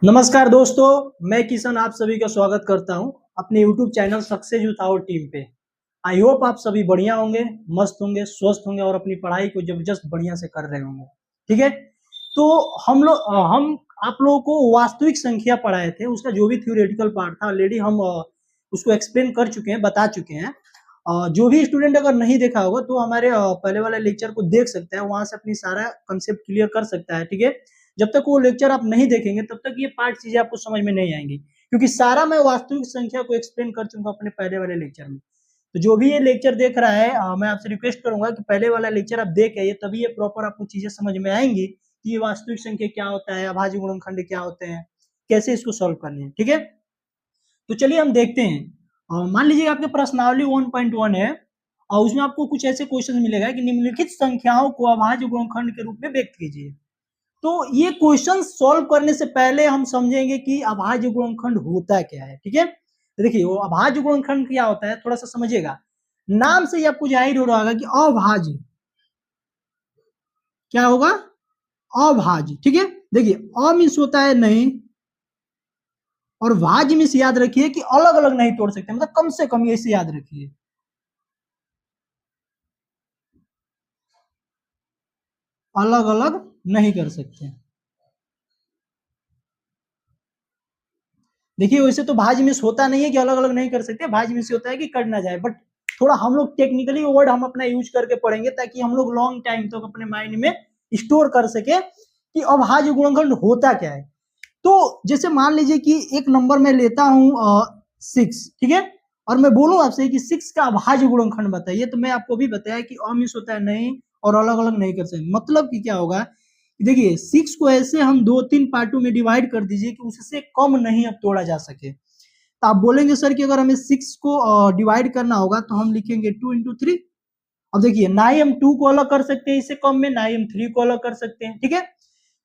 नमस्कार दोस्तों, मैं किशन आप सभी का स्वागत करता हूं अपने YouTube channel success with our team पे। आई होप आप सभी बढ़िया होंगे, मस्त होंगे, स्वस्थ होंगे और अपनी पढ़ाई को जबरदस्त बढ़िया से कर रहे होंगे। ठीक है, तो हम आप लोगों को वास्तविक संख्या पढ़ाए थे, उसका जो भी थ्योरेटिकल पार्ट था ऑलरेडी हम उसको एक्सप्लेन कर चुके हैं, बता चुके हैं। जो भी स्टूडेंट अगर नहीं देखा होगा तो हमारे पहले वाले लेक्चर को देख सकते हैं, वहां से अपनी सारा कंसेप्ट क्लियर कर सकता है। ठीक है, जब तक वो लेक्चर आप नहीं देखेंगे तब तक ये पार्ट चीजें आपको समझ में नहीं आएंगी, क्योंकि सारा मैं वास्तविक संख्या को एक्सप्लेन कर चुका अपने पहले वाले लेक्चर में। तो जो भी ये लेक्चर देख रहा है, मैं आपसे रिक्वेस्ट करूंगा कि पहले वाला लेक्चर आप देख आइए, तभी ये प्रॉपर आपको चीजें समझ में आएंगी कि ये वास्तविक संख्या क्या होता है, अभाज्य गुणनखंड क्या होते हैं, कैसे इसको सॉल्व करने हैं। ठीक है, तो चलिए हम देखते हैं। मान लीजिए आपके प्रश्नावली 1.1 है और उसमें आपको कुछ ऐसे क्वेश्चन मिलेगा कि निम्नलिखित संख्याओं को अभाज्य गुणनखंड के रूप में व्यक्त कीजिए। तो ये क्वेश्चन सॉल्व करने से पहले हम समझेंगे कि अभाज्य गुणनखंड होता क्या है। ठीक है, तो देखिए वो अभाज्य गुणनखंड क्या होता है, थोड़ा सा समझिएगा। नाम से ही आपको जाहिर हो रहा होगा कि अभाज्य क्या होगा, अभाज्य। ठीक है, देखिए अ मीन्स होता है नहीं, और भाज्य मीन्स याद रखिए कि अलग अलग नहीं तोड़ सकते, मतलब कम से कम, इसे याद रखिए, अलग अलग नहीं कर सकते। देखिए वैसे तो भाज्य मिस होता नहीं है कि अलग अलग नहीं कर सकते, भाज्य मिस होता है कि कर ना जाए, बट थोड़ा हम लोग टेक्निकली वर्ड हम अपना यूज करके पढ़ेंगे ताकि हम लोग लॉन्ग टाइम तक अपने माइंड में स्टोर कर सके कि अभाज्य गुणनखंड होता क्या है। तो जैसे मान लीजिए कि एक नंबर मैं लेता हूं 6, ठीक है, और मैं बोलूं आपसे कि 6 का अभाज्य गुणनखंड बताइए, तो मैं आपको भी बताया कि अमिस होता है नहीं और अलग अलग नहीं कर सकते। मतलब कि क्या होगा, देखिए 6 को ऐसे हम 2-3 पार्टों में डिवाइड कर दीजिए कि उससे कम नहीं अब तोड़ा जा सके। तो आप बोलेंगे सर कि अगर हमें 6 को डिवाइड करना होगा तो हम लिखेंगे 2 इंटू 3। अब देखिए ना ही हम 2 को अलग कर सकते हैं इससे कम में, ना ही हम 3 को अलग कर सकते हैं। ठीक है,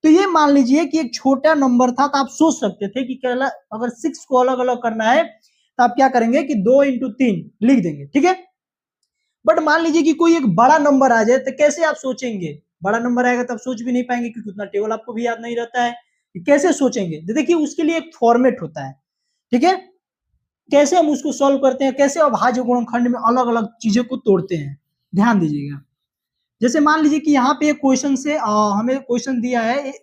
तो ये मान लीजिए कि एक छोटा नंबर था, तो आप सोच सकते थे कि अगर 6 को अलग अलग करना है तो आप क्या करेंगे कि 2 इंटू 3 लिख देंगे। ठीक है, बट मान लीजिए कि कोई एक बड़ा नंबर आ जाए तो कैसे आप सोचेंगे, बड़ा नंबर आएगा तो आप सोच भी नहीं पाएंगे क्योंकि उतना टेबल आपको भी याद नहीं रहता है, कैसे सोचेंगे। तो देखिए उसके लिए एक फॉर्मेट होता है। ठीक है, कैसे हम उसको सॉल्व करते हैं, कैसे अभाज्य गुणनखंड में अलग अलग चीजों को तोड़ते हैं, ध्यान दीजिएगा। जैसे मान लीजिए कि यहाँ पे एक क्वेश्चन से हमें क्वेश्चन दिया है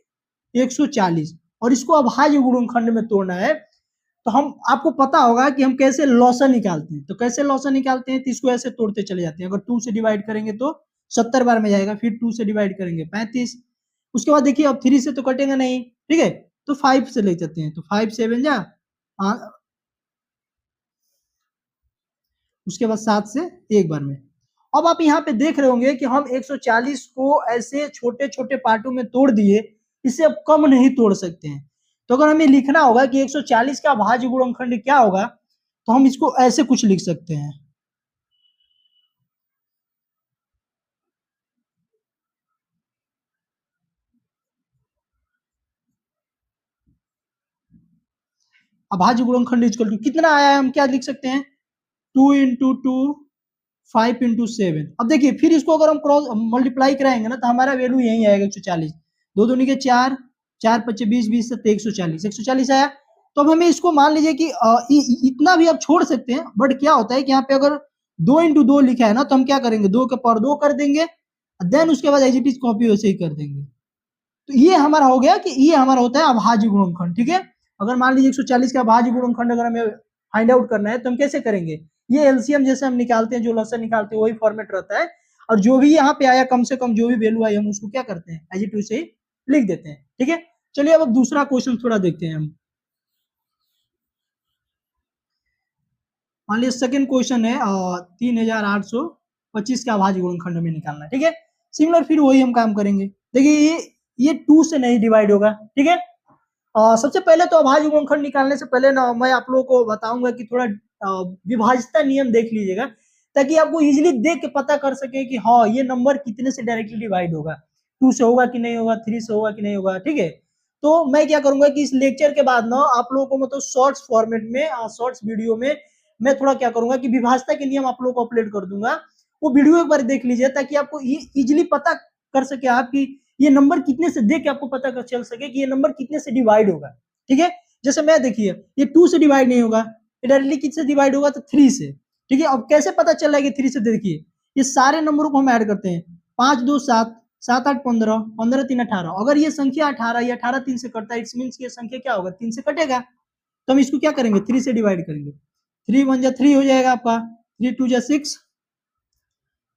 140 और इसको अभाज्य गुणनखंड में तोड़ना है, तो हम आपको पता होगा कि हम कैसे लॉसन निकालते हैं। तो कैसे लॉसन निकालते हैं, तो इसको ऐसे तोड़ते चले जाते हैं। अगर 2 से डिवाइड करेंगे तो 70 बार में जाएगा, फिर 2 से डिवाइड करेंगे 35, उसके बाद देखिए अब 3 से तो कटेगा नहीं, ठीक है, तो 5 से ले जाते हैं, तो 5 7 जा, उसके बाद 7 से एक बार में। अब आप यहाँ पे देख रहे होंगे कि हम 140 को ऐसे छोटे छोटे पार्टों में तोड़ दिए, इसे अब कम नहीं तोड़ सकते हैं। तो अगर हमें लिखना होगा कि 140 का अभाज्य गुणनखंड क्या होगा, तो हम इसको ऐसे कुछ लिख सकते हैं। अभाज्य गुणनखंड इक्वल टू कितना आया है, हम क्या लिख सकते हैं, 2 इंटू 2 5 इंटू 7। अब देखिए फिर इसको अगर हम क्रॉस मल्टीप्लाई कराएंगे ना तो हमारा वैल्यू यही आएगा 140। दो दूनी के 4, 4 पच्चे 20, 20 से 140, 140 आया। तो अब हमें इसको मान लीजिए कि इतना भी आप छोड़ सकते हैं, बट क्या होता है कि यहाँ पे अगर 2 इंटू 2 लिखा है ना तो हम क्या करेंगे, 2 के पावर 2 कर देंगे, देन उसके बाद एज इट इज कॉपी वैसे ही कर देंगे। तो ये हमारा हो गया कि ये हमारा होता है अभाज्य गुणनखंड। ठीक है, अगर मान लीजिए 140 का अभाज्य गुणनखंड अगर हमें फाइंड आउट करना है तो हम कैसे करेंगे, ये एलसीएम जैसे हम निकालते हैं, जो लसन निकालते हैं वही फॉर्मेट रहता है, और जो भी यहाँ पे आया कम से कम जो भी वैल्यू आई हम उसको क्या करते हैं, एज इट इज से ही लिख देते हैं। ठीक है, चलिए अब दूसरा क्वेश्चन थोड़ा देखते हैं हम। मान लीजिए सेकंड क्वेश्चन है 3825 का अभाज्य गुणनखंड में निकालना है। ठीक है, सिमिलर फिर वही हम काम करेंगे। देखिए ये 2 से नहीं डिवाइड होगा। ठीक है, सबसे पहले तो अभाज्य गुणनखंड निकालने से पहले ना मैं आप लोगों को बताऊंगा कि थोड़ा विभाज्यता नियम देख लीजिएगा, ताकि आपको इजीली देख के पता कर सके कि हाँ ये नंबर कितने से डायरेक्टली डिवाइड होगा, 2 से होगा कि नहीं होगा, 3 से होगा कि नहीं होगा। ठीक है, तो मैं क्या करूंगा कि इस लेक्चर के बाद ना आप लोगों को मतलब शॉर्ट्स फॉर्मेट में, शॉर्ट्स वीडियो में मैं थोड़ा क्या करूंगा कि विभाज्यता के नियम आप लोगों को अपलोड कर दूंगा। वो वीडियो एक बार देख लीजिए ताकि आपको इजीली पता कर सके आप कि ये नंबर कितने से, देख के आपको पता चल सके कि ये नंबर कितने से डिवाइड होगा। ठीक है। जैसे मैं देखिए ये 2 से डिवाइड नहीं होगा, ये डायरेक्टली किससे डिवाइड होगा तो 3 से, ठीक है। अब कैसे पता चल रहा है कि 3 से, देखिए ये सारे नंबरों को हम ऐड करते हैं, 5 2 7, 7 8 15, 15 3 18। अगर ये संख्या 18, ये 18 3 से कटता है, इट्स मींस ये संख्या क्या होगा, 3 से कटेगा। तो हम इसको क्या करेंगे, 3 से डिवाइड करेंगे। 3 1 जा 3 हो जाएगा आपका, 3 2 जा 6,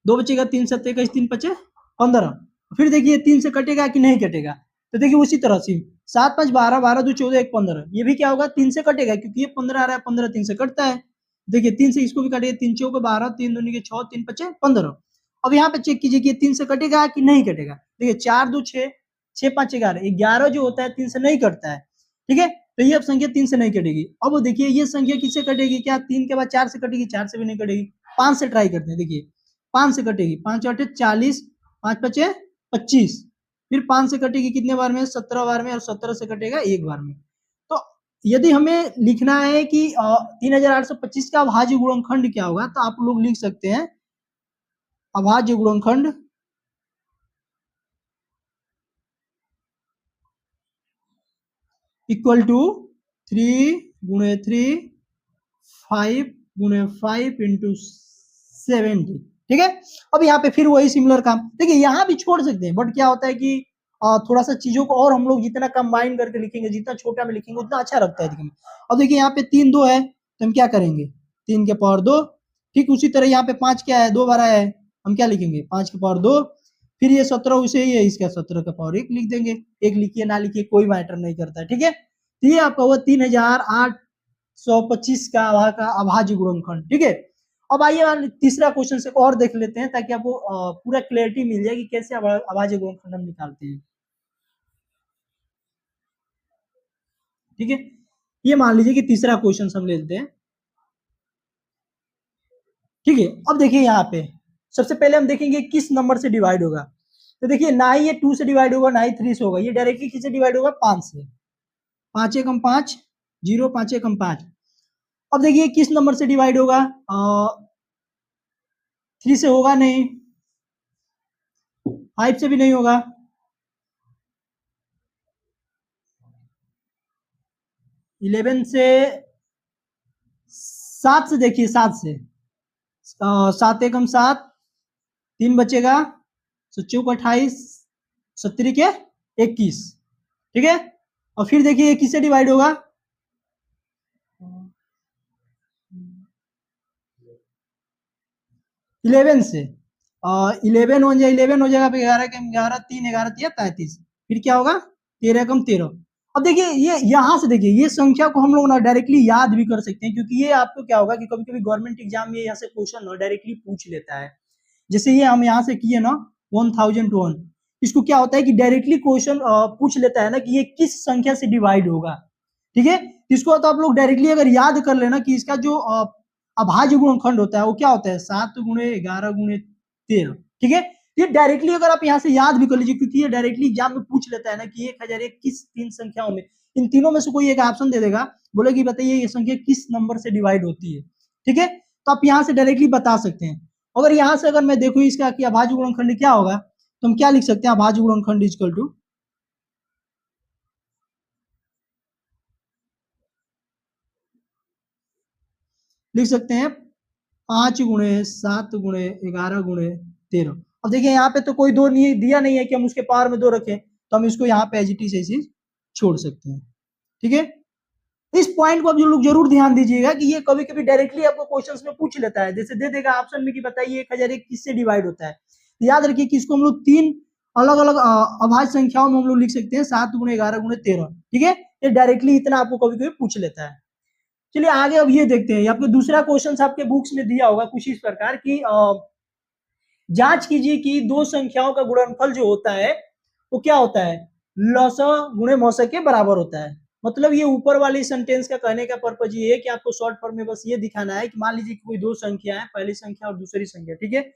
2 बचेगा, 3 7 21, 3 5 15। फिर देखिए 3 से कटेगा कि नहीं कटेगा, तो देखिए उसी तरह से 7 5 12, 12 2 14 1 15, ये भी क्या होगा 3 से कटेगा, क्योंकि ये 15 आ रहा है, 15 3 से कटता है। देखिए 3 से इसको भी काटिए, 3 चौके 12, 3 दूनी के 6, 3 5 15। अब यहाँ पे चेक कीजिए कि 3 से कटेगा कि नहीं कटेगा। देखिए 4 2 6, 6 5 11, 11 जो होता है 3 से नहीं कटता है, ठीक है। तो ये अब संख्या 3 से नहीं कटेगी। अब देखिए ये संख्या किससे कटेगी, क्या 3 के बाद 4 से कटेगी, 4 से भी नहीं कटेगी। 5 से ट्राई करते हैं, देखिए 5 से कटेगी, 5 8 40, 5 5 25। फिर 5 से कटेगी कितने बार में, 17 बार में, और 17 से कटेगा एक बार में। तो यदि हमें लिखना है कि 3825 का अभाज्य गुणनखंड क्या होगा, तो आप लोग लिख सकते हैं अभाज्य गुणनखंड इक्वल टू 3 गुणे 3, 5 गुणे 5 इंटू 70, ठीक है। अब यहाँ पे फिर वही सिमिलर काम, देखिए यहाँ भी छोड़ सकते हैं, बट क्या होता है कि थोड़ा सा चीजों को और हम लोग जितना कंबाइन करके लिखेंगे, जितना छोटा में लिखेंगे उतना अच्छा लगता है दिखने में। अब देखिए यहाँ पे 3 2 है, तो हम क्या करेंगे, 3 के पावर 2। ठीक उसी तरह यहाँ पे 5 क्या है, 2 बार आया है, हम क्या लिखेंगे, 5 के पावर 2। फिर ये 17 उसे ही है, इसका 17 का पावर 1 लिख देंगे। 1 लिखिए ना लिखिए कोई मैटर नहीं करता है, ठीक है। तो ये आपका हुआ 3825 का अभाज्य गुणनखंड, ठीक है। अब आइए तीसरा क्वेश्चन से और देख लेते हैं, ताकि आपको पूरा क्लैरिटी मिल जाए कि कैसे अभाज्य गुणनखंड हम निकालते हैं, ठीक है। ये मान लीजिए कि तीसरा क्वेश्चन हम ले लेते हैं, ठीक है। अब देखिए यहाँ पे सबसे पहले हम देखेंगे किस नंबर से डिवाइड होगा। तो देखिए ना ही ये 2 से डिवाइड होगा, ना ही 3 से होगा, ये डायरेक्टली किससे डिवाइड होगा, 5 से। 5 एकम 5 0, 5 एकम 5। अब देखिए किस नंबर से डिवाइड होगा, 3 से होगा नहीं, 5 से भी नहीं होगा, 11 से, 7 से, देखिए 7 से, 7 एकम 7, 3 बचेगा, 28, 70 के 21, ठीक है। और फिर देखिए किससे डिवाइड होगा, 11 से। 11 वन जा 11 हो जाएगा, 11 के 11, 3 11 3 33, फिर क्या होगा 13 कम 13। अब देखिए ये यहाँ से देखिए ये संख्या को हम लोग ना डायरेक्टली याद भी कर सकते हैं, क्योंकि ये आपको क्या होगा कि कभी कभी गवर्नमेंट एग्जाम में यहाँ से क्वेश्चन डायरेक्टली पूछ लेता है। जैसे ये हम यहाँ से किए ना 1001, इसको क्या होता है कि डायरेक्टली क्वेश्चन पूछ लेता है ना कि ये किस संख्या से डिवाइड होगा, ठीक है। इसको तो आप लोग डायरेक्टली अगर याद कर लेना कि इसका जो अभाज्य गुणनखंड होता है वो क्या होता है, 7 गुणे 11 गुणे 13, ठीक है। ये डायरेक्टली अगर आप यहाँ से याद भी कर लीजिए, क्योंकि ये डायरेक्टली एग्जाम में पूछ लेता है ना कि 1001 किस 3 संख्याओं में, इन तीनों में से कोई एक ऑप्शन दे देगा, बोलेगी बताइए ये संख्या किस नंबर से डिवाइड होती है, ठीक है। तो आप यहाँ से डायरेक्टली बता सकते हैं। अगर यहाँ से अगर मैं देखूँ इसका कि अभाज्य गुणनखंड क्या होगा, तो हम क्या लिख सकते हैं, अभाज्य गुणनखंड इक्वल टू, लिख सकते हैं 5 गुणे 7 गुणे 11 गुणे 13। अब देखिए यहाँ पे तो कोई दो नहीं दिया नहीं है कि हम उसके पावर में 2 रखें, तो हम इसको यहाँ पे एजिटी से छोड़ सकते हैं, ठीक है। इस पॉइंट को आप जो लोग जरूर ध्यान दीजिएगा कि ये कभी कभी डायरेक्टली आपको क्वेश्चंस में पूछ लेता है, जैसे दे देगा ऑप्शन में कि बताइए 1001 किससे डिवाइड होता है। तो याद रखिए कि इसको हम लोग 3 अलग अलग अभाज्य संख्याओं में हम लोग लिख सकते हैं, 7 गुणे 11 गुणे 13, ठीक है। ये डायरेक्टली इतना आपको कभी कभी पूछ लेता है। चलिए आगे अब ये देखते हैं, आपके दूसरा क्वेश्चन आपके बुक्स में दिया होगा कुछ इस प्रकार की, जांच कीजिए कि दो संख्याओं का गुणनफल जो होता है वो क्या होता है, लसा गुणे मौसा के बराबर होता है। मतलब ये ऊपर वाली सेंटेंस का कहने का पर्पज ये है कि आपको शॉर्ट फॉर्म में बस ये दिखाना है कि मान लीजिए कोई दो संख्या है, पहली संख्या और दूसरी संख्या, ठीक है।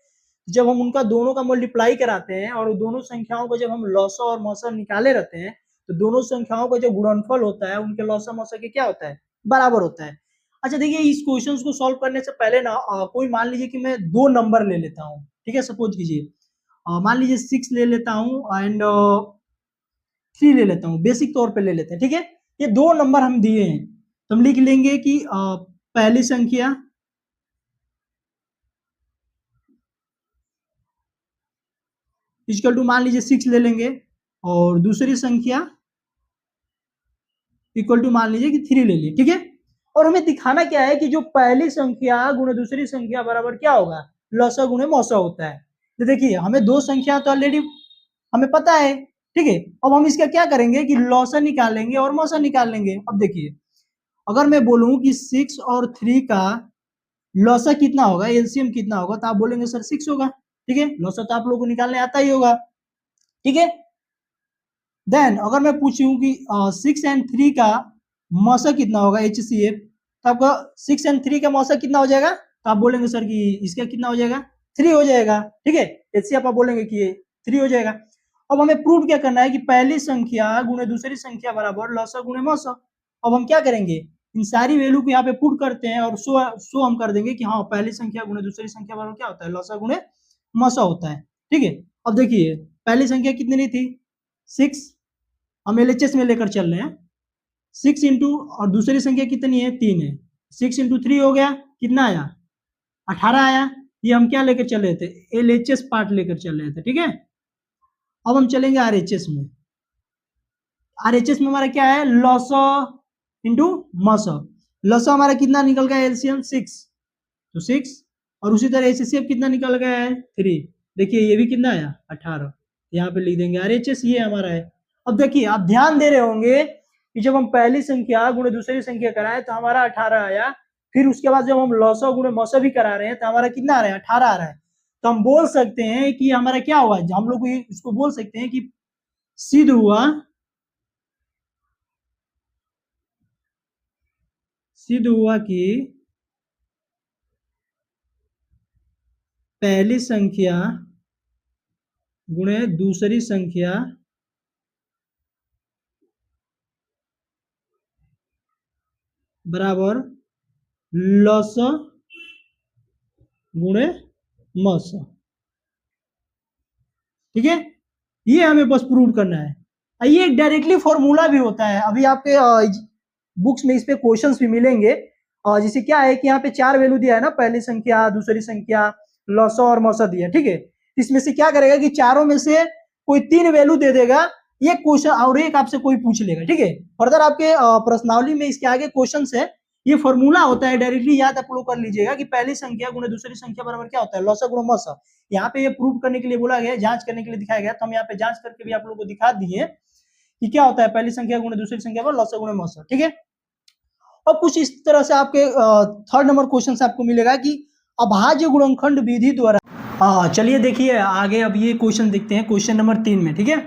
जब हम उनका दोनों का मल्टीप्लाई कराते हैं और दोनों संख्याओं को जब हम लौसा और मौसा निकाले रहते हैं, तो दोनों संख्याओं का जो गुणनफल होता है उनके लौसा मौसा के क्या होता है, बराबर होता है। अच्छा देखिए इस क्वेश्चन को सॉल्व करने से पहले ना कोई मान लीजिए कि मैं दो नंबर ले लेता हूँ, ठीक है। सपोज कीजिए मान लीजिए 6 ले लेता हूँ एंड 3 ले लेता हूँ, बेसिक तौर पे ले लेते हैं, ठीक है। ये 2 नंबर हम दिए हैं, तो हम लिख लेंगे कि पहली संख्या इक्वल टू मान लीजिए 6 ले लेंगे, और दूसरी संख्या इक्वल टू मान लीजिए कि 3 ले लिए, ठीक है। और हमें दिखाना क्या है कि जो पहली संख्या गुणे दूसरी संख्या बराबर क्या होगा, लसा गुणे मौसा होता है। तो देखिए हमें 2 संख्या तो ऑलरेडी हमें पता है, ठीक है। अब हम इसका क्या करेंगे कि लौसा निकालेंगे और मौसा निकाल लेंगे। अब देखिए अगर मैं बोलूं कि 6 और 3 का लौसा कितना होगा, एलसीएम कितना होगा, तो आप बोलेंगे सर 6 होगा, ठीक है। लौसा तो आप लोगों को निकालने आता ही होगा, ठीक है। देन अगर मैं पूछूं कि 6 एंड 3 का मौसा कितना होगा HCF, तो आपका 6 एंड 3 का मौसा कितना हो जाएगा, तो आप बोलेंगे सर कि इसका कितना हो जाएगा, 3 हो जाएगा, ठीक है। HCF आप बोलेंगे कि ये 3 हो जाएगा। अब हमें प्रूव क्या करना है कि पहली संख्या गुणे दूसरी संख्या बराबर लसा गुणे मौसा। अब हम क्या करेंगे, इन सारी वैल्यू को यहाँ पे पुट करते हैं और सो हम कर देंगे कि हाँ पहली संख्या गुणे दूसरी संख्या बराबर क्या होता है, लसा गुणे मौसा होता है, ठीक है। अब देखिए पहली संख्या कितनी थी, 6, हम LHS में लेकर चल रहे हैं, 6 इंटू और दूसरी संख्या कितनी है, 3 है, 6 इंटू 3 हो गया, कितना आया, 18 आया। ये हम क्या लेकर चल रहे थे, LHS पार्ट लेकर चल रहे थे, ठीक है। अब हम चलेंगे RHS में। RHS में हमारा क्या है, लॉसा इंटू मौसा। लॉसा हमारा कितना निकल गया, एलसीएम 6, तो 6, और उसी तरह HCF कितना निकल गया है, 3। देखिए ये भी कितना आया, 18, यहाँ पे लिख देंगे RHS, ये हमारा है। अब देखिए आप ध्यान दे रहे होंगे कि जब हम पहली संख्या गुणे दूसरी संख्या कराए तो हमारा 18 आया, फिर उसके बाद जब हम लौसा गुणे मौसा भी करा रहे हैं तो हमारा कितना आ रहा है, 18 आ रहा है। तो हम बोल सकते हैं कि हमारा क्या हुआ, हम लोग इसको बोल सकते हैं कि सिद्ध हुआ, सिद्ध हुआ कि पहली संख्या गुणे दूसरी संख्या बराबर लस गुणे मस, ठीक है। ये हमें बस प्रूव करना है। ये डायरेक्टली फॉर्मूला भी होता है, अभी आपके बुक्स में इस पे क्वेश्चंस भी मिलेंगे। जैसे क्या है कि यहाँ पे 4 वैल्यू दिया है ना, पहली संख्या दूसरी संख्या लौसा और मौसा दिया, ठीक है। इसमें से क्या करेगा कि चारों में से कोई 3 वैल्यू दे देगा, ये क्वेश्चन और एक आपसे कोई पूछ लेगा, ठीक है। फर्दर आपके प्रश्नावली में इसके आगे क्वेश्चन है, ये फॉर्मूला होता है, डायरेक्टली याद आप लोग कर लीजिएगा कि पहली संख्या गुणे दूसरी संख्या बराबर क्या होता है, लौसा गुणे मौसा। यहाँ पे ये प्रूव करने के लिए बोला गया, जांच करने के लिए दिखाया गया, तो हम यहाँ पे जांच करके भी आप लोगों को दिखा दिए कि क्या होता है पहली संख्या गुणे दूसरी संख्या पर लौसा गुणे मौसा, ठीक है। और कुछ इस तरह से आपके 3rd नंबर क्वेश्चन से आपको मिलेगा कि अभाज्य गुणनखंड विधि द्वारा। चलिए देखिए आगे अब ये क्वेश्चन देखते हैं, क्वेश्चन नंबर 3 में, ठीक है।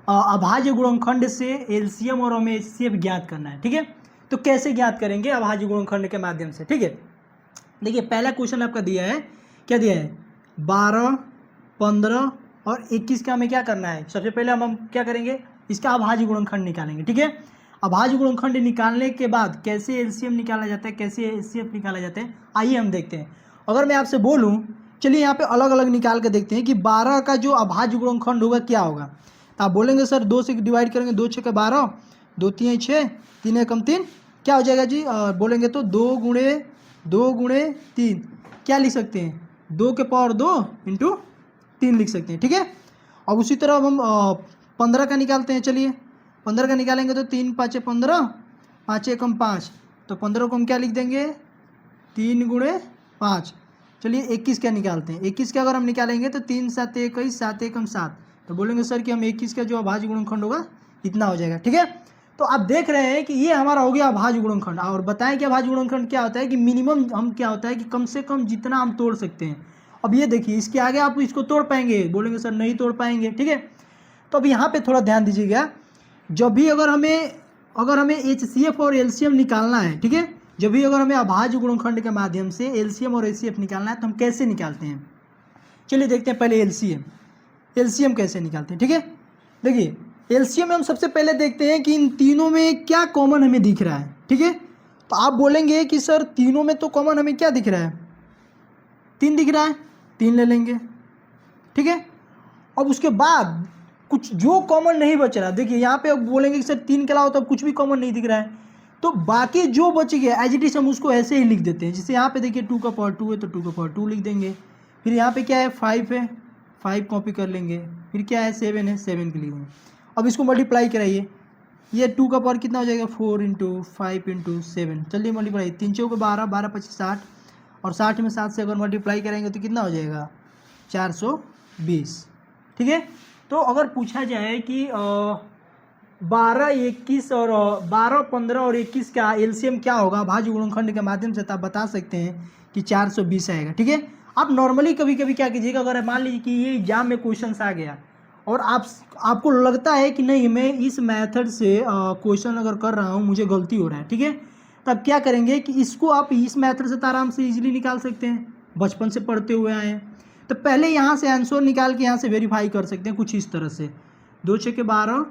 अभाज्य गुणनखंड से एलसीएम और हमें एचसीएफ ज्ञात करना है, ठीक है। तो कैसे ज्ञात करेंगे, अभाज्य गुणनखंड के माध्यम से, ठीक है। देखिए पहला क्वेश्चन आपका दिया है, क्या दिया है, 12, 15 और 21 का हमें क्या करना है। सबसे पहले हम क्या करेंगे, इसका अभाज्य गुणनखंड निकालेंगे, ठीक है। अभाज्य गुणनखंड निकालने के बाद कैसे एलसीएम निकाला जाता है, कैसे एचसीएफ निकाला जाता है, आइए हम देखते हैं। अगर मैं आपसे बोलूं, चलिए यहाँ पे अलग अलग निकाल के देखते हैं कि 12 का जो अभाज्य गुणनखंड होगा क्या होगा। तो आप बोलेंगे सर 2 से डिवाइड करेंगे, 2 6 12, 2 3 6, 3 एकम 3, क्या हो जाएगा जी, बोलेंगे तो 2 गुणे 3, क्या लिख सकते हैं, 2 के पावर 2 इंटू 3 लिख सकते हैं, ठीक है। अब उसी तरह अब हम 15 का निकालते हैं, चलिए 15 का निकालेंगे तो 3 5 15, 5 एकम 5, तो 15 को हम क्या लिख देंगे, 3 गुणे 5। चलिए 21 का निकालते हैं, 21 का अगर हम निकालेंगे तो 3 7 21, 7 एकम 7, तो बोलेंगे सर कि हम 21 का जो अभाज्य गुणनखंड होगा इतना हो जाएगा, ठीक है। तो आप देख रहे हैं कि ये हमारा हो गया अभाज्य गुणनखंड। और बताएं कि अभाज्य गुणनखंड क्या होता है, कि मिनिमम हम क्या होता है कि कम से कम जितना हम तोड़ सकते हैं। अब ये देखिए इसके आगे आप इसको तोड़ पाएंगे, बोलेंगे सर नहीं तोड़ पाएंगे, ठीक है। तो अब यहाँ पे थोड़ा ध्यान दीजिएगा, जब भी अगर हमें HCF और LCM निकालना है, ठीक है, जब भी अगर हमें अभाज्य गुणनखंड के माध्यम से LCM और HCF निकालना है तो हम कैसे निकालते हैं। चलिए देखते हैं पहले LCM कैसे निकालते हैं, ठीक है। देखिए LCM में हम सबसे पहले देखते हैं कि इन तीनों में क्या कॉमन हमें दिख रहा है, ठीक है। तो आप बोलेंगे कि सर तीनों में तो कॉमन हमें क्या दिख रहा है, 3 दिख रहा है, 3 ले लेंगे, ठीक है। अब उसके बाद कुछ जो कॉमन नहीं बच रहा, देखिए यहाँ पे अब बोलेंगे कि सर 3 के अलावा तो अब कुछ भी कॉमन नहीं दिख रहा है, तो बाकी जो बच गया एज इट इज हम उसको ऐसे ही लिख देते हैं। जैसे यहाँ पे देखिए 2 का पावर 2 है तो 2 का पावर 2 लिख देंगे। फिर यहाँ पे क्या है 5 है, 5 कॉपी कर लेंगे। फिर क्या है 7 है, 7 के लिख देंगे। अब इसको मल्टीप्लाई कराइए, ये 2 का पावर कितना हो जाएगा 4 इंटू 5 इंटू 7, चलिए मल्टीप्लाई 3 चौके 12, 12 25 60, और 60 में 7 से अगर मल्टीप्लाई करेंगे तो कितना हो जाएगा 420। ठीक है, तो अगर पूछा जाए कि 12 21 और 12 15 और 21 का एलसीएम क्या होगा भाज्य गुणनखंड के माध्यम से, तो आप बता सकते हैं कि 420 आएगा। ठीक है, आप नॉर्मली कभी कभी क्या कीजिएगा, अगर मान लीजिए कि ये एग्जाम में क्वेश्चन आ गया और आपको लगता है कि नहीं मैं इस मेथड से क्वेश्चन अगर कर रहा हूँ मुझे गलती हो रहा है, ठीक है, तब क्या करेंगे कि इसको आप इस मेथड से तो आराम से इजीली निकाल सकते हैं, बचपन से पढ़ते हुए आए हैं। तो पहले यहाँ से आंसर निकाल के यहाँ से वेरीफाई कर सकते हैं कुछ इस तरह से, 2 6 के 12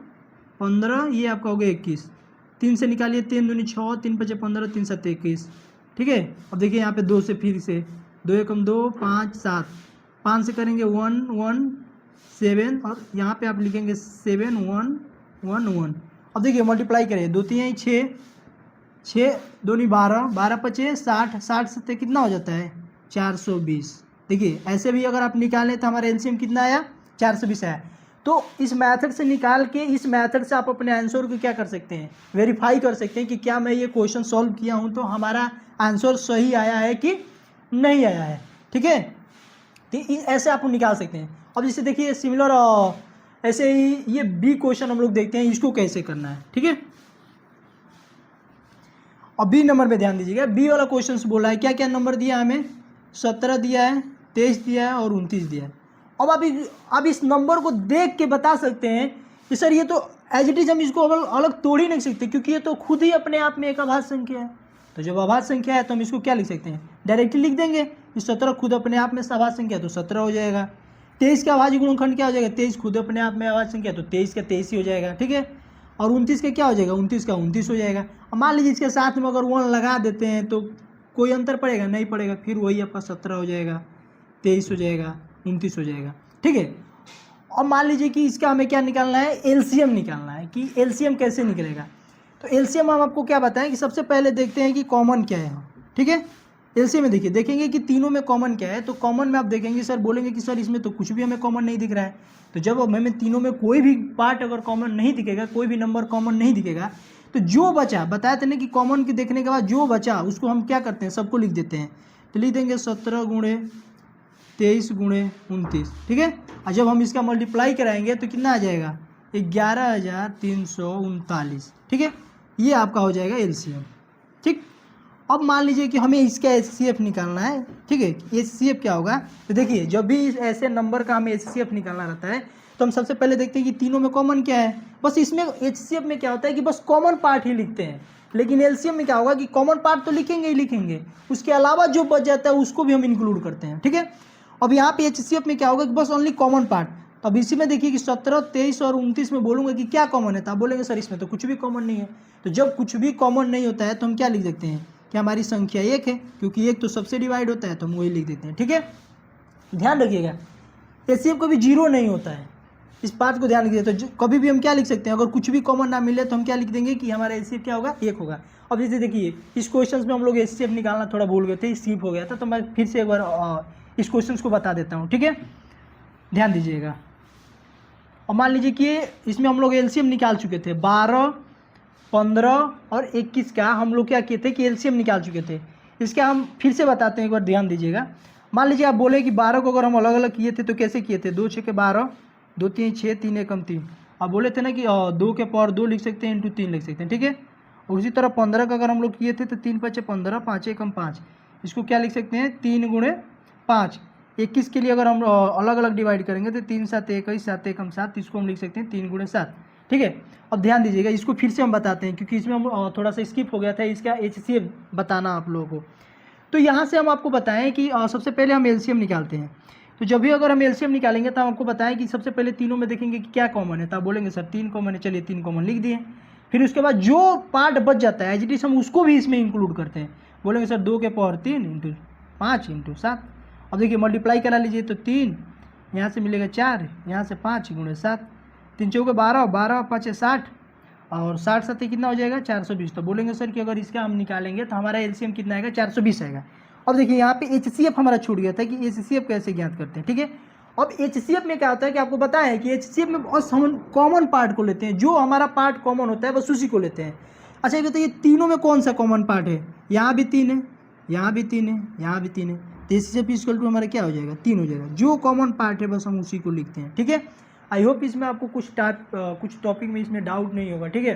15, ये आपका हो गया 21, 3 से निकालिए 3 दूनी 6, 3 5 15, 3 7 21। ठीक है, अब देखिए यहाँ पे 2 से फिर से 2 एकम 2 5 7, 5 से करेंगे 1 1 7, और यहाँ पे आप लिखेंगे 7 1 1 1। अब देखिए मल्टीप्लाई करें, 2 3 6, 6 दूनी 12, 12 25 60, 60 से कितना हो जाता है 420। देखिए ऐसे भी अगर आप निकालें तो हमारा एलसीएम कितना आया 420 आया। तो इस मेथड से निकाल के इस मेथड से आप अपने आंसर को क्या कर सकते हैं, वेरीफाई कर सकते हैं कि क्या मैं ये क्वेश्चन सॉल्व किया हूँ तो हमारा आंसर सही आया है कि नहीं आया है। ठीक है, तो ऐसे आप निकाल सकते हैं। अब जैसे देखिए सिमिलर ऐसे ही ये बी क्वेश्चन हम लोग देखते हैं इसको कैसे करना है। ठीक है, अब बी नंबर पे ध्यान दीजिएगा, बी वाला क्वेश्चन बोला है क्या क्या नंबर दिया हमें, 17 दिया है, 23 दिया है और 29 दिया है। अब इस नंबर को देख के बता सकते हैं कि सर ये तो एज इट इज हम इसको अलग तोड़ ही नहीं सकते, क्योंकि ये तो खुद ही अपने आप में एक अभाज्य संख्या है। तो जब अभाज्य संख्या है तो हम इसको क्या लिख सकते हैं, डायरेक्टली लिख देंगे कि 17 खुद अपने आप में अभाज्य संख्या है तो 17 हो जाएगा। 23 का अभाज्य गुणनखंड क्या हो जाएगा, 23 खुद अपने आप में अभाज्य संख्या है तो 23 का 23 ही हो जाएगा। ठीक है, और 29 का क्या हो जाएगा, 29 का 29 हो जाएगा। अब मान लीजिए इसके साथ में अगर 1 लगा देते हैं तो कोई अंतर पड़ेगा, नहीं पड़ेगा, फिर वही आपका 17 हो जाएगा, 23 हो जाएगा, 29 हो जाएगा। ठीक है, और मान लीजिए कि इसका हमें क्या निकालना है, एलसीएम निकालना है। कि एलसीएम कैसे निकलेगा, तो एलसीएम हम आपको क्या बताएं कि सबसे पहले देखते हैं कि कॉमन क्या है। ठीक है, एलसीएम में देखिए देखेंगे कि तीनों में कॉमन क्या है, तो कॉमन में आप देखेंगे सर बोलेंगे कि सर इसमें तो कुछ भी हमें कॉमन नहीं दिख रहा है। तो जब हमें तीनों में कोई भी पार्ट अगर कॉमन नहीं दिखेगा, कोई भी नंबर कॉमन नहीं दिखेगा, तो जो बचा, बताया था ना कि कॉमन के देखने के बाद जो बचा उसको हम क्या करते हैं, सबको लिख देते हैं। तो लिख देंगे 17 गुणे 23 गुणे 29। ठीक है, और जब हम इसका मल्टीप्लाई कराएंगे तो कितना आ जाएगा 11,339। ठीक है, ये आपका हो जाएगा एलसीएम। ठीक, अब मान लीजिए कि हमें इसका एचसीएफ निकालना है। ठीक है, एचसीएफ क्या होगा, तो देखिए जब भी ऐसे नंबर का हमें एचसीएफ निकालना रहता है तो हम सबसे पहले देखते हैं कि तीनों में कॉमन क्या है। बस इसमें एचसीएफ में क्या होता है कि बस कॉमन पार्ट ही लिखते हैं, लेकिन एलसीएम में क्या होगा कि कॉमन पार्ट तो लिखेंगे ही लिखेंगे, उसके अलावा जो बच जाता है उसको भी हम इंक्लूड करते हैं। ठीक है, अब यहाँ पे एचसीएफ में क्या होगा कि बस ओनली कॉमन पार्ट। तो अब इसी में देखिए कि 17 23 और 29 में बोलूँगा कि क्या कॉमन है, तो आप बोलेंगे सर इसमें तो कुछ भी कॉमन नहीं है। तो जब कुछ भी कॉमन नहीं होता है तो हम क्या लिख सकते हैं कि हमारी संख्या 1 है, क्योंकि 1 तो सबसे डिवाइड होता है तो हम वही लिख देते हैं। ठीक है, ध्यान रखिएगा एचसीएफ कभी 0 नहीं होता है, इस बात को ध्यान रखिए। तो कभी भी हम क्या लिख सकते हैं, अगर कुछ भी कॉमन ना मिले तो हम क्या लिख देंगे कि हमारा एचसीएफ क्या होगा 1 होगा। अब जैसे देखिए इस क्वेश्चन में हम लोग एचसीएफ निकालना थोड़ा भूल गए थे, स्किप हो गया था, तो मैं फिर से एक बार इस क्वेश्चन को बता देता हूँ। ठीक है, ध्यान दीजिएगा। और मान लीजिए कि इसमें हम लोग एलसीएम निकाल चुके थे, 12 15 और 21 का हम लोग क्या किए थे कि एलसीएम निकाल चुके थे। इसका हम फिर से बताते हैं, एक बार ध्यान दीजिएगा। मान लीजिए आप बोले कि 12 को अगर हम अलग अलग किए थे तो कैसे किए थे, 2 6 के 12, 2 3 6, 3 1 3। आप बोले थे ना कि 2 के पावर 2 लिख सकते हैं इंटू 3 लिख सकते हैं। ठीक है, और उसी तरह 15 का अगर हम लोग किए थे तो 3 5 15, 5 1 5, इसको क्या लिख सकते हैं 3 गुणे 5। 21 के लिए अगर हम अलग अलग डिवाइड करेंगे तो 3 7 21, 7 1 7, इसको हम लिख सकते हैं 3 गुणे 7। ठीक है, अब ध्यान दीजिएगा, इसको फिर से हम बताते हैं क्योंकि इसमें हम थोड़ा सा स्किप हो गया था इसका एचसीएफ बताना आप लोगों को। तो यहाँ से हम आपको बताएं कि सबसे पहले हम एलसीएम निकालते हैं। तो जब भी अगर हम एलसीएम निकालेंगे तो हम आपको बताएं कि सबसे पहले तीनों में देखेंगे कि क्या कॉमन है, तो आप बोलेंगे सर 3 कॉमन है, चलिए 3 कॉमन लिख दिए। फिर उसके बाद जो पार्ट बच जाता है एज इट इज हम उसको भी इसमें इंक्लूड करते हैं, बोलेंगे सर 2 के पावर 3 इंटू 5 इंटू 7। अब देखिए मल्टीप्लाई करा लीजिए तो 3 यहाँ से मिलेगा 4, यहाँ से 5 गुणे 7, 3 चौके 12, 12 5 60 और 60 7 कितना हो जाएगा 420। तो बोलेंगे सर कि अगर इसका हम निकालेंगे तो हमारा एलसीएम कितना आएगा 420 आएगा। अब देखिए यहाँ पे एचसीएफ हमारा छूट गया था कि एचसीएफ कैसे ज्ञात करते हैं, ठीक है। अब एचसीएफ में क्या होता है कि आपको पता है कि एचसीएफ में बस हम कॉमन पार्ट को लेते हैं, जो हमारा पार्ट कॉमन होता है बस उसी को लेते हैं। अच्छा ये बताइए तीनों में कौन सा कॉमन पार्ट है, यहाँ भी 3 है, यहाँ भी 3 है, यहाँ भी 3 है, तो एचसीएफ इक्वल टू हमारा क्या हो जाएगा 3 हो जाएगा। जो कॉमन पार्ट है बस हम उसी को लिखते हैं, ठीक है। आई होप इसमें आपको कुछ टॉपिक में इसमें डाउट नहीं होगा, ठीक है।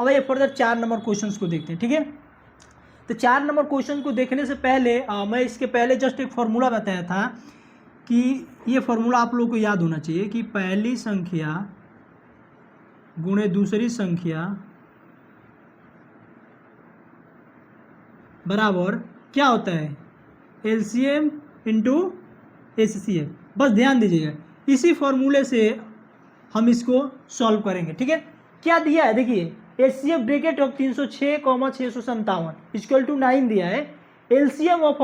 अब ये फर्दर 4 नंबर क्वेश्चन को देखते हैं, ठीक है। तो 4 नंबर क्वेश्चन को देखने से पहले मैं इसके पहले जस्ट एक फार्मूला बताया था कि ये फार्मूला आप लोगों को याद होना चाहिए कि पहली संख्या गुणे दूसरी संख्या बराबर क्या होता है एलसीएम इंटू एचसीएफ। बस ध्यान दीजिएगा, इसी फॉर्मूले से हम इसको सॉल्व करेंगे, ठीक है। क्या दिया है देखिए, HCF bracket of 306, 657 equal to 9 दिया है। एलसीएम ऑफ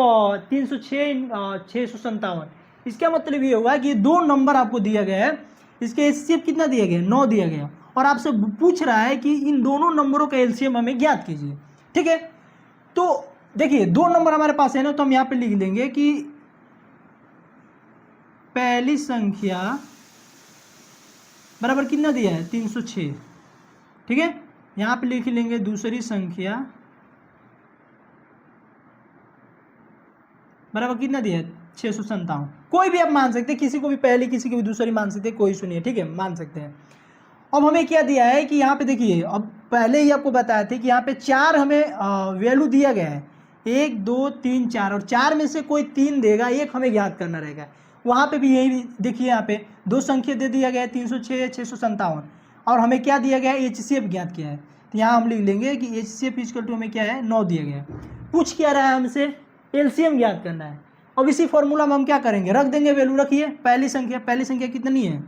306 657, इसका मतलब ये होगा कि 2 नंबर आपको दिया गया है, इसके एचसीएफ कितना दिया गया 9 दिया गया, और आपसे पूछ रहा है कि इन दोनों नंबरों का एलसीएम हमें ज्ञात कीजिए, ठीक है। तो देखिए 2 नंबर हमारे पास है ना, तो हम यहाँ पे लिख देंगे कि पहली संख्या बराबर कितना दिया है 306, ठीक है। यहाँ पे लिख लेंगे दूसरी संख्या बराबर कितना दिया है 657। कोई भी आप मान सकते हैं, किसी को भी पहली किसी को भी दूसरी मान सकते हैं, कोई सुनिए, ठीक है, मान सकते हैं। अब हमें क्या दिया है कि यहाँ पे देखिए, अब पहले ही आपको बताया था कि यहाँ पे 4 हमें वैल्यू दिया गया है, 1 2 3 4, और 4 में से कोई 3 देगा, एक हमें ज्ञात करना रहेगा। वहाँ पे भी यही देखिए, यहाँ पे 2 संख्या दे दिया गया है 306 657, और हमें क्या दिया गया है एचसीएफ ज्ञात किया है। तो यहाँ हम लिख लेंगे कि एचसीएफ इक्वल टू हमें क्या है 9 दिया गया है। पूछ क्या रहा है हमसे, एलसीएम ज्ञात करना है। अब इसी फॉर्मूला में हम क्या करेंगे, रख देंगे वैल्यू, रखिए पहली संख्या कितनी है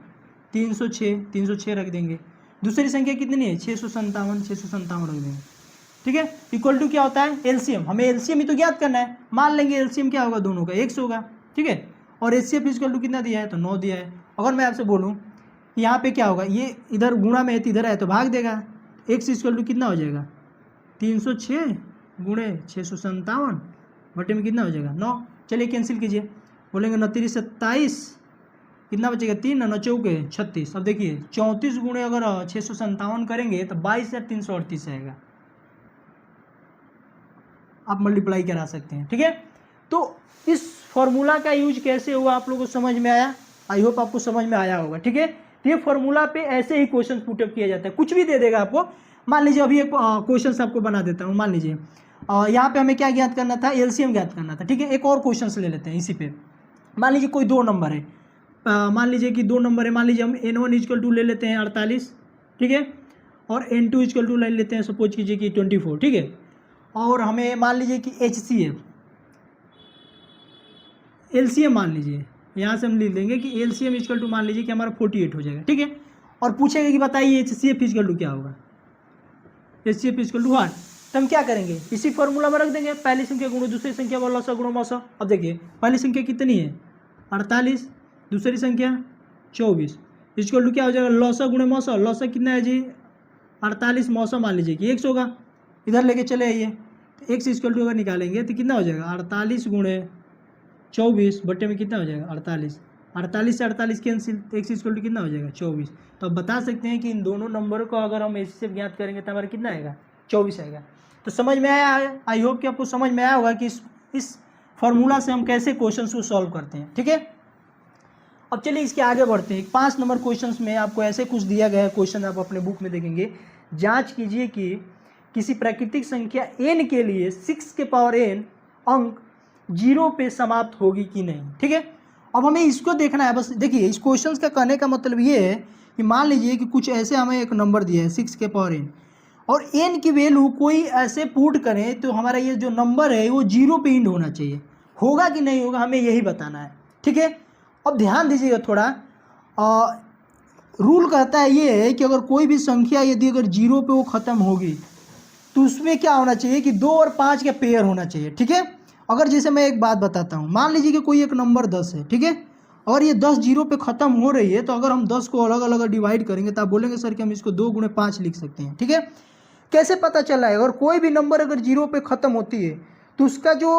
306 रख देंगे, दूसरी संख्या कितनी है 657 रख देंगे, ठीक है। इक्वल टू क्या होता है एलसीएम, हमें एलसीएम ही तो ज्ञात करना है। मान लेंगे एलसीएम क्या होगा दोनों का 100 होगा, ठीक है। और एचसीएफ इक्वल टू कितना दिया है तो 9 दिया है। अगर मैं आपसे बोलूँ यहाँ पे क्या होगा, ये इधर गुणा में है तो इधर है तो भाग देगा, एक्स इक्वल टू कितना हो जाएगा 306 गुणे 657 बटे में कितना हो जाएगा 9। चलिए कैंसिल कीजिए, बोलेंगे 29 27 कितना बचेगा 3 9 चौके 36। अब देखिए 34 गुणे अगर 657 करेंगे तो 22,338 आएगा, आप मल्टीप्लाई करा सकते हैं, ठीक है। तो इस फॉर्मूला का यूज कैसे हुआ आप लोगों को समझ में आया, आई होप आपको समझ में आया होगा, ठीक है। ये फॉर्मूला पे ऐसे ही क्वेश्चन पुटअप किया जाता है, कुछ भी दे देगा आपको। मान लीजिए अभी एक क्वेश्चन आपको बना देता हूँ, मान लीजिए यहाँ पे हमें क्या ज्ञात करना था एलसीएम ज्ञात करना था, ठीक है। एक और क्वेश्चन ले लेते हैं इसी पे। मान लीजिए कोई 2 नंबर है, मान लीजिए कि 2 नंबर है, मान लीजिए हम n1 इक्वल टू ले लेते हैं 48, ठीक है, और n2 इक्वल टू ले लेते हैं सपोज कीजिए कि 24, ठीक है। और हमें मान लीजिए कि एचसीएफ एलसीएम मान लीजिए, यहाँ से हम लिख देंगे कि एलसीएम इक्वल टू मान लीजिए कि हमारा 48 हो जाएगा, ठीक है। और पूछेगा कि बताइए एचसीएफ इक्वल टू क्या होगा, एचसीएफ इक्वल टू व्हाट। तो हम क्या करेंगे इसी फॉर्मूला में रख देंगे, पहली संख्या गुणो दूसरी संख्या वाला लसा गुणो मौसा। अब देखिए पहली संख्या कितनी है 48, दूसरी संख्या 24 इक्वल टू क्या हो जाएगा लौसा गुणे मौसा। लौसा कितना है जी 48, मौसा मान लीजिए कि 100 होगा, इधर लेके चले आइए। तो एक्स इक्वल टू अगर निकालेंगे तो कितना हो जाएगा 48 गुणे 24 बट्टे में कितना हो जाएगा 48, 48 से 48 कैंसिल, तो एक्स इक्वल टू कितना हो जाएगा 24। तो अब बता सकते हैं कि इन दोनों नंबरों को अगर हम इससे ज्ञात करेंगे तो हमारा कितना आएगा 24 आएगा। तो समझ में आया है, आई होप कि आपको समझ में आया होगा कि इस फॉर्मूला से हम कैसे क्वेश्चन को सॉल्व करते हैं, ठीक है। अब चलिए इसके आगे बढ़ते हैं। 5 नंबर क्वेश्चन में आपको ऐसे कुछ दिया गया है, क्वेश्चन आप अपने बुक में देखेंगे। जांच कीजिए कि किसी प्राकृतिक संख्या n के लिए 6 के पावर n अंक 0 पे समाप्त होगी कि नहीं, ठीक है। अब हमें इसको देखना है। बस देखिए इस क्वेश्चन का कहने का मतलब ये है कि मान लीजिए कि कुछ ऐसे हमें एक नंबर दिया है 6 के पावर n, और n की वैल्यू कोई ऐसे पुट करें तो हमारा ये जो नंबर है वो 0 पे एंड होना चाहिए। होगा कि नहीं होगा हमें यही बताना है, ठीक है। अब ध्यान दीजिएगा थोड़ा, रूल कहता है ये है कि अगर कोई भी संख्या यदि अगर 0 पे वो ख़त्म होगी तो उसमें क्या होना चाहिए कि 2 और 5 का पेयर होना चाहिए, ठीक है। अगर जैसे मैं एक बात बताता हूँ, मान लीजिए कि कोई एक नंबर 10 है, ठीक है, और ये 10 जीरो पे खत्म हो रही है, तो अगर हम 10 को अलग अलग डिवाइड करेंगे तो आप बोलेंगे सर कि हम इसको 2 गुणे 5 लिख सकते हैं। ठीक है, कैसे पता चला है? अगर कोई भी नंबर अगर जीरो पे खत्म होती है तो उसका जो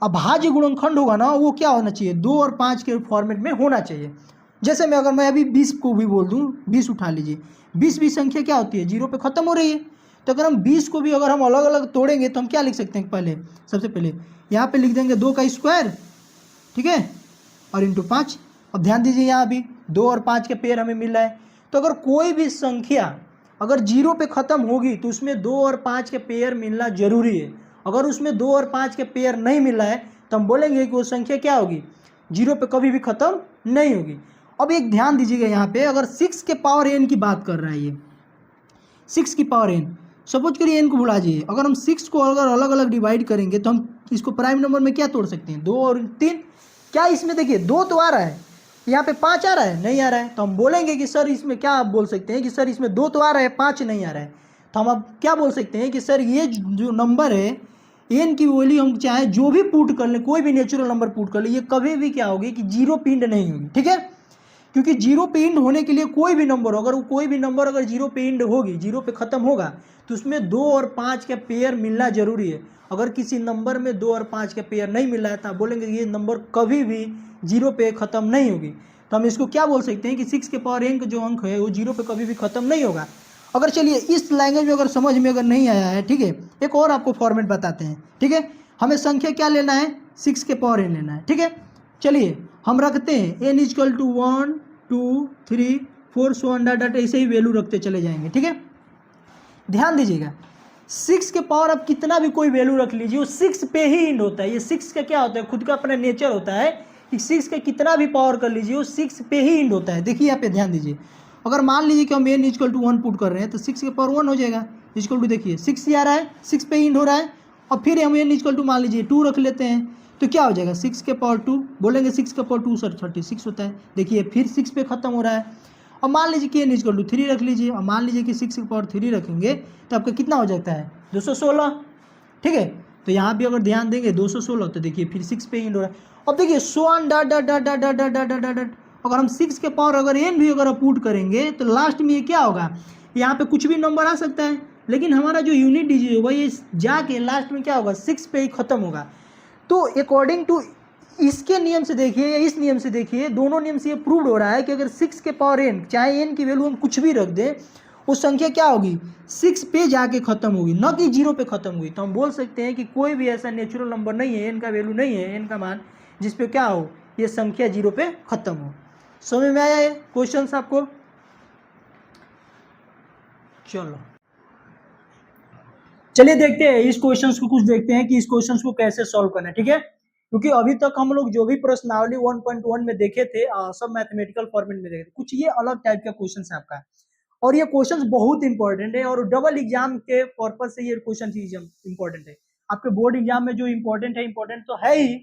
अभाज्य गुणनखंड होगा ना, वो क्या होना चाहिए? 2 और 5 के फॉर्मेट में होना चाहिए। जैसे मैं अगर मैं अभी 20 को भी बोल दूं, 20 उठा लीजिए, 20 भी संख्या क्या होती है? जीरो पे खत्म हो रही है। तो अगर हम 20 को भी अगर हम अलग अलग तोड़ेंगे तो हम क्या लिख सकते हैं? पहले सबसे पहले यहाँ पे लिख देंगे 2 का स्क्वायर, ठीक है, और इंटू 5। अब ध्यान दीजिए, यहाँ अभी 2 और 5 के पेयर हमें मिल रहा है। तो अगर कोई भी संख्या अगर जीरो पे खत्म होगी तो उसमें 2 और 5 के पेयर मिलना जरूरी है। अगर उसमें 2 और 5 के पेयर नहीं मिल रहा है तो हम बोलेंगे कि वो संख्या क्या होगी? जीरो पे कभी भी खत्म नहीं होगी। अब एक ध्यान दीजिएगा, यहाँ पे अगर 6 के पावर n की बात कर रहा है, ये 6 की पावर n, सपोज करिए n को भुला जाइए, अगर हम 6 को अगर अलग अलग डिवाइड करेंगे तो हम इसको प्राइम नंबर में क्या तोड़ सकते हैं? 2 और 3। क्या इसमें देखिए 2 तो आ रहा है, यहाँ पे 5 आ रहा है? नहीं आ रहा है। तो हम बोलेंगे कि सर इसमें क्या, आप बोल सकते हैं कि सर इसमें 2 तो आ रहा है, 5 नहीं आ रहा है। तो हम अब क्या बोल सकते हैं कि सर ये जो नंबर है एन की वैल्यू हम चाहे जो भी पुट कर लें, कोई भी नेचुरल नंबर पुट कर ले, ये कभी भी क्या होगी कि जीरो पिंड नहीं होगी। ठीक है, क्योंकि जीरो पे इंड होने के लिए कोई भी नंबर, अगर वो कोई भी नंबर अगर जीरो पे इंड होगी, जीरो पे खत्म होगा, तो उसमें 2 और 5 के पेयर मिलना जरूरी है। अगर किसी नंबर में 2 और 5 के पेयर नहीं मिल रहा है तो आप बोलेंगे ये नंबर कभी भी जीरो पे खत्म नहीं होगी। तो हम इसको क्या बोल सकते हैं कि 6 के पावर n का जो अंक है वो जीरो पे कभी भी खत्म नहीं होगा। अगर चलिए इस लैंग्वेज में अगर समझ में अगर नहीं आया है, ठीक है, एक और आपको फॉर्मेट बताते हैं। ठीक है, हमें संख्या क्या लेना है? 6 के पावर n लेना है। ठीक है, चलिए हम रखते हैं n is equal to 1 2 3 4 so under डट, ऐसे ही वैल्यू रखते चले जाएंगे। ठीक है, ध्यान दीजिएगा 6 के पावर अब कितना भी कोई वैल्यू रख लीजिए वो 6 पे ही इंड होता है। ये 6 का क्या होता है? खुद का अपना नेचर होता है कि 6 का कितना भी पावर कर लीजिए वो 6 पे ही इंड होता है। देखिए यहाँ पे ध्यान दीजिए, अगर मान लीजिए कि हम n इजकल टू 1 पुट कर रहे हैं तो 6 के पावर 1 हो जाएगा, इजकल टू देखिए 6 ही आ रहा है, 6 पे इंड हो रहा है। और फिर हम n इजकल टू मान लीजिए 2 रख लेते हैं तो क्या हो जाएगा? 6 के पावर 2, बोलेंगे 6 के पावर 2 सर 36 होता है। देखिए फिर 6 पे खत्म हो रहा है। अब मान लीजिए कि n इजकल टू 3 रख लीजिए, और मान लीजिए कि 6 के पावर 3 रखेंगे तो आपका कितना हो जाता है? 216। ठीक है, तो यहाँ भी अगर ध्यान देंगे 216, तो देखिए फिर 6 पे इंड हो रहा है। अब देखिए so on dot dot dot dot dot dot dot dot dot, अगर हम 6 के पावर अगर n भी अगर पुट करेंगे तो लास्ट में ये क्या होगा? यहाँ पे कुछ भी नंबर आ सकता है, लेकिन हमारा जो यूनिट डिजिट होगा ये जाके लास्ट में क्या होगा? 6 पे ही खत्म होगा। तो अकॉर्डिंग टू इसके नियम से देखिए या इस नियम से देखिए, दोनों नियम से ये प्रूव हो रहा है कि अगर 6 के पावर n, चाहे n की वैल्यू हम कुछ भी रख दें, वो संख्या क्या होगी? 6 पे जाके खत्म होगी, न कि जीरो पे खत्म हुई। तो हम बोल सकते हैं कि कोई भी ऐसा नेचुरल नंबर नहीं है, n का वैल्यू नहीं है, n का मान, जिसपे क्या हो? ये संख्या जीरो पे खत्म हो। समझ में आया है क्वेश्चन आपको? चलिए देखते हैं इस क्वेश्चन को, कुछ देखते हैं कि इस क्वेश्चन को कैसे सॉल्व करना है। ठीक है, क्योंकि अभी तक हम लोग जो भी प्रश्नावली 1.1 में देखे थे सब मैथमेटिकल फॉर्मेट में देखे थे, कुछ ये अलग टाइप का क्वेश्चन है आपका। और ये क्वेश्चन बहुत इंपॉर्टेंट है और डबल एग्जाम के पर्पज से ये क्वेश्चन इंपॉर्टेंट है। आपके बोर्ड एग्जाम में जो इंपॉर्टेंट है, इंपॉर्टेंट तो है ही,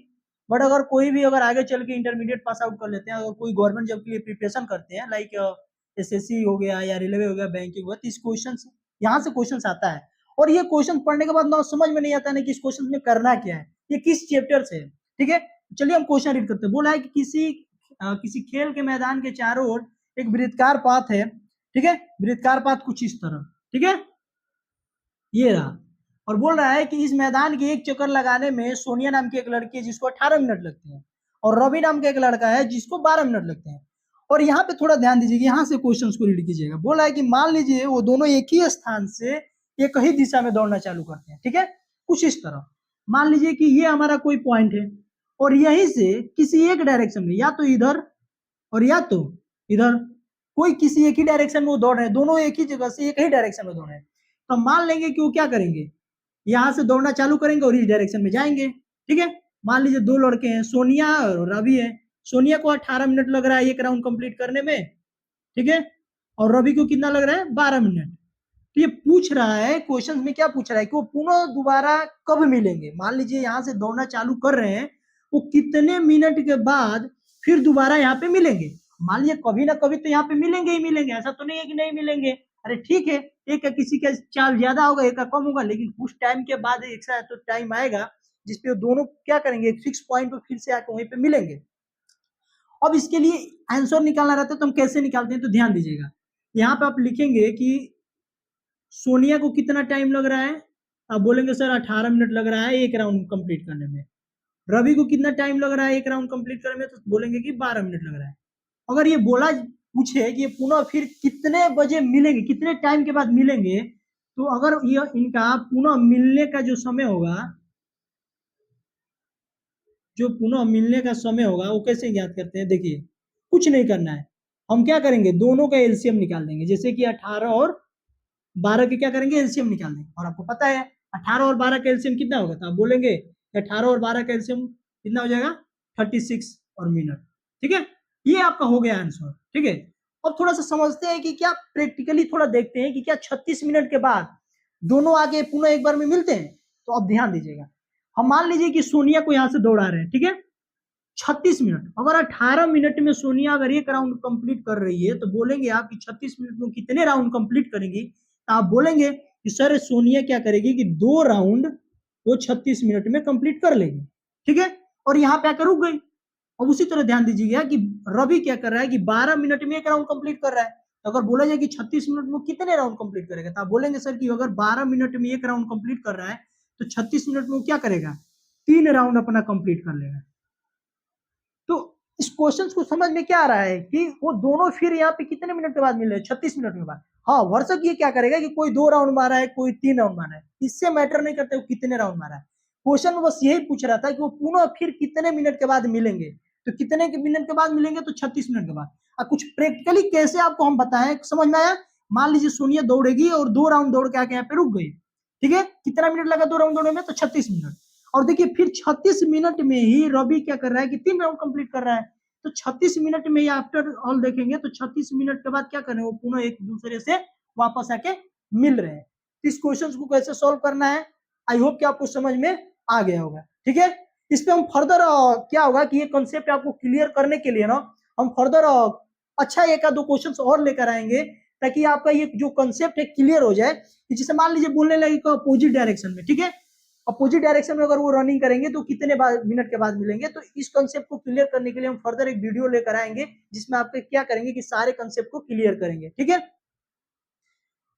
बट अगर कोई भी अगर आगे चल के इंटरमीडिएट पास आउट कर लेते हैं, अगर कोई गवर्नमेंट जॉब के लिए प्रिपरेशन करते हैं, लाइक एसएससी हो गया या रेलवे हो गया, बैंकिंग हो गया, तो इस क्वेश्चन यहाँ से क्वेश्चन आता है। और ये क्वेश्चन पढ़ने के बाद ना समझ में नहीं आता ना कि इस क्वेश्चन में करना क्या है, ये किस चैप्टर से है। ठीक है, चलिए हम क्वेश्चन रीड करते हैं। बोला है कि किसी खेल के मैदान के चारों ओर एक वृत्ताकार पाथ है। ठीक है, वृत्ताकार पाथ कुछ इस तरह, ठीक है, ये रहा। और बोल रहा है कि इस मैदान के एक चक्कर लगाने में सोनिया नाम की एक लड़की है जिसको 18 मिनट लगते हैं, और रवि नाम का एक लड़का है जिसको 12 मिनट लगते हैं। और यहाँ पे थोड़ा ध्यान दीजिएगा, यहाँ से क्वेश्चन को रीड कीजिएगा। बोला है कि मान लीजिए वो दोनों एक ही स्थान से एक ही दिशा में दौड़ना चालू करते हैं। ठीक है, कुछ इस तरह मान लीजिए कि ये हमारा कोई पॉइंट है और यहीं से किसी एक डायरेक्शन में, या तो इधर और या तो इधर, कोई किसी एक ही डायरेक्शन में वो दौड़ रहे हैं, दोनों एक ही जगह से एक ही डायरेक्शन में दौड़ रहे हैं। तो हम मान लेंगे कि वो क्या करेंगे, यहाँ से दौड़ना चालू करेंगे और इस डायरेक्शन में जाएंगे। ठीक है, मान लीजिए दो लड़के हैं, सोनिया और रवि है। सोनिया को 18 मिनट लग रहा है एक राउंड कंप्लीट करने में, ठीक है, और रवि को कितना लग रहा है? 12 मिनट। तो ये पूछ रहा है, क्वेश्चन में क्या पूछ रहा है कि वो पुनः दोबारा कब मिलेंगे। मान लीजिए यहाँ से दौड़ना चालू कर रहे हैं, वो कितने मिनट के बाद फिर दोबारा यहाँ पे मिलेंगे। मान लीजिए कभी ना कभी तो यहाँ पे मिलेंगे ही मिलेंगे, ऐसा तो नहीं है कि नहीं मिलेंगे। अरे ठीक है, एक का किसी का चाल ज्यादा होगा, एक का कम होगा, लेकिन कुछ टाइम के बाद एक सा तो टाइम आएगा जिसपे दोनों क्या करेंगे, एक फिक्स पॉइंट पे फिर से आकर वहीं पे मिलेंगे। अब इसके लिए आंसर निकालना रहता है तो हम कैसे निकालते हैं, तो ध्यान दीजिएगा। यहाँ पे आप लिखेंगे कि सोनिया को कितना टाइम लग रहा है, आप बोलेंगे सर 18 मिनट लग रहा है एक राउंड कंप्लीट करने में। रवि को कितना टाइम लग रहा है एक राउंड कंप्लीट करने में, तो बोलेंगे कि 12 मिनट लग रहा है। अगर ये बोला पूछे कि ये पुनः फिर कितने बजे मिलेंगे, कितने टाइम के बाद मिलेंगे, तो अगर ये इनका पुनः मिलने का जो समय होगा, जो पुनः मिलने का समय होगा वो कैसे ज्ञात करते हैं, देखिए कुछ नहीं करना है, हम क्या करेंगे दोनों का एलसीएम निकाल देंगे। जैसे कि 18 और 12 के क्या करेंगे एलसीएम निकाल देंगे, और आपको पता है 18 और 12 का एलसीएम कितना होगा, तो आप बोलेंगे 18 और 12 का एलसीएम कितना हो जाएगा 36 और मिनट। ठीक है, ये आपका हो गया आंसर। ठीक है, अब थोड़ा सा समझते हैं कि क्या प्रैक्टिकली थोड़ा देखते हैं कि क्या 36 मिनट के बाद दोनों आगे पुनः एक बार में मिलते हैं। तो अब ध्यान दीजिएगा, हम मान लीजिए कि सोनिया को यहां से दौड़ा रहे हैं, ठीक है 36 मिनट, अगर 18 मिनट में सोनिया अगर एक राउंड कंप्लीट कर रही है तो बोलेंगे आप कि 36 मिनट में कितने राउंड कंप्लीट करेंगी, तो आप बोलेंगे कि सर सोनिया क्या करेगी कि 2 राउंड वो 36 मिनट में कंप्लीट कर लेगी। ठीक है, और यहाँ पे आकर रुक गई। अब उसी तरह ध्यान दीजिएगा कि रवि क्या कर रहा है कि 12 मिनट में एक राउंड कंप्लीट कर रहा है, तो अगर बोला जाए कि 36 मिनट में कितने राउंड कंप्लीट करेगा, तो आप बोलेंगे सर कि अगर 12 मिनट में एक राउंड कंप्लीट कर रहा है तो 36 मिनट में वो क्या करेगा 3 राउंड अपना कंप्लीट कर लेगा। तो इस क्वेश्चन को समझ में क्या आ रहा है कि वो दोनों फिर यहाँ पे कितने मिनट के बाद मिल रहे हैं 36 मिनट के बाद। हाँ, वर्षक ये क्या करेगा कि कोई 2 राउंड मारा है कोई 3 राउंड मारा है, इससे मैटर नहीं करते वो कितने राउंड मारा है। क्वेश्चन में बस यही पूछ रहा था कि वो पुनः फिर कितने मिनट के बाद मिलेंगे, तो कितने के मिनट के बाद मिलेंगे, तो 36 मिनट के बाद। अब कुछ प्रैक्टिकली कैसे आपको हम बताएं, समझ में आया। मान लीजिए सोनिया दौड़ेगी और 2 राउंड दौड़ के आके यहाँ पे रुक गई। ठीक है, कितना मिनट लगा 2 राउंड दौड़ने में, तो 36 मिनट। और देखिए फिर 36 मिनट में ही रवि क्या कर रहा है कि 3 राउंड कंप्लीट कर रहा है। तो 36 मिनट में आफ्टर ऑल देखेंगे तो 36 मिनट के बाद क्या कर रहे हैं वो पुनः एक दूसरे से वापस आके मिल रहे हैं। इस क्वेश्चन को कैसे सॉल्व करना है आई होप कि आपको समझ में आ गया होगा। ठीक है, इस पे हम फर्दर क्या होगा कि ये कॉन्सेप्ट आपको क्लियर करने के लिए ना हम फर्दर अच्छा एक आध 2 क्वेश्चन और लेकर आएंगे, ताकि आपका ये जो कॉन्सेप्ट है क्लियर हो जाए। जैसे मान लीजिए बोलने लगे अपोजिट डायरेक्शन में, ठीक है अपोजिट डायरेक्शन में अगर वो रनिंग करेंगे तो कितने मिनट के बाद मिलेंगे। तो इस कंसेप्ट को क्लियर करने के लिए हम फर्दर एक वीडियो लेकर आएंगे जिसमें आप क्या करेंगे कि सारे कंसेप्ट को क्लियर करेंगे। ठीक है।